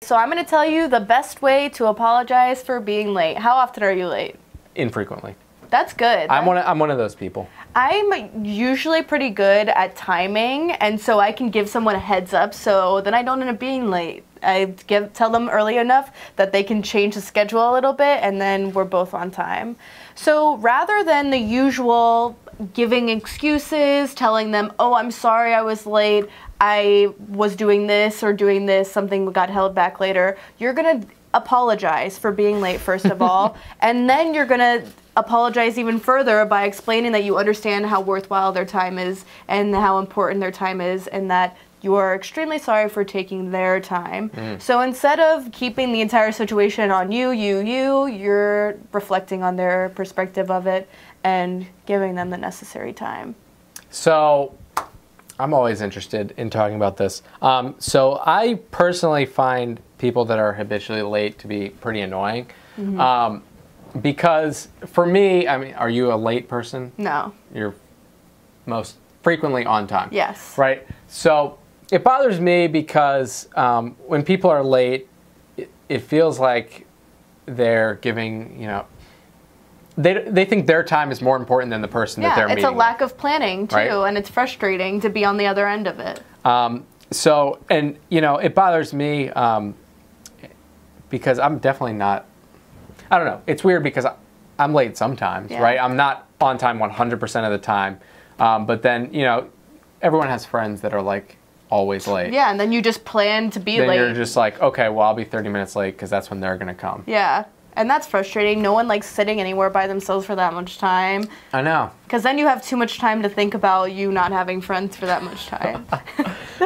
So I'm going to tell you the best way to apologize for being late. How often are you late? Infrequently. That's good. I'm one of those people. I'm usually pretty good at timing, and so I can give someone a heads up so then I don't end up being late. I tell them early enough that they can change the schedule a little bit, and then we're both on time. So rather than the usual giving excuses, telling them, oh, I'm sorry I was late, I was doing this or doing this, something got held back later, you're going to apologize for being late, first of all, and then you're going to apologize even further by explaining that you understand how worthwhile their time is and how important their time is, and that you are extremely sorry for taking their time. So instead of keeping the entire situation on you're reflecting on their perspective of it and giving them the necessary time. So I'm always interested in talking about this. So I personally find people that are habitually late to be pretty annoying. Because for me, I mean, are you a late person? No. You're most frequently on time. Yes. Right? So it bothers me because when people are late, it feels like they're giving, you know, they think their time is more important than the person that they're meeting. Yeah, it's a lack of planning too, right? And it's frustrating to be on the other end of it. So, and you know, it bothers me because I'm definitely not, I don't know, it's weird because I'm late sometimes, right? I'm not on time 100% of the time, but then, you know, everyone has friends that are like always late. Yeah, and then you just plan to be late. Then you're just like, okay, well, I'll be 30 minutes late because that's when they're going to come. Yeah. And that's frustrating. No one likes sitting anywhere by themselves for that much time. I know. Because then you have too much time to think about you not having friends for that much time.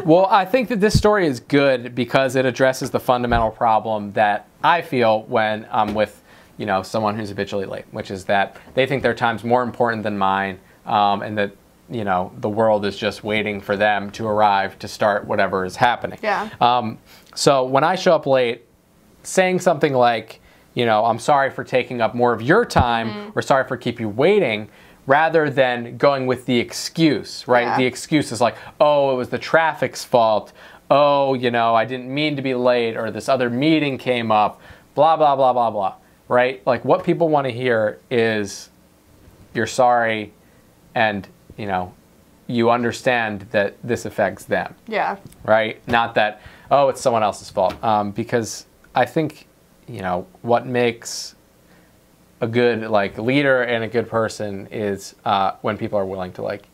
Well, I think that this story is good because it addresses the fundamental problem that I feel when I'm with, you know, someone who's habitually late, which is that they think their time's more important than mine, and that, you know, the world is just waiting for them to arrive to start whatever is happening. Yeah. So when I show up late, saying something like, you know, I'm sorry for taking up more of your time, or sorry for keeping you waiting, rather than going with the excuse, right? Yeah. The excuse is like, oh, it was the traffic's fault. Oh, you know, I didn't mean to be late, or this other meeting came up, blah, blah, blah, blah, blah, right? Like what people want to hear is you're sorry and, you know, you understand that this affects them. Yeah. Right? Not that, oh, it's someone else's fault. Because I think, you know, what makes a good like leader and a good person is when people are willing to like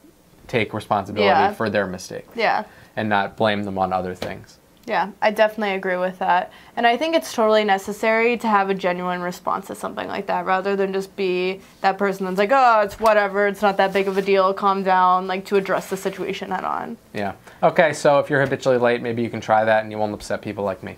take responsibility for their mistakes. Yeah. And not blame them on other things. Yeah, I definitely agree with that. And I think it's totally necessary to have a genuine response to something like that, rather than just be that person that's like, oh, it's whatever, it's not that big of a deal, calm down, like to address the situation head on. Yeah. Okay, so if you're habitually late, maybe you can try that and you won't upset people like me.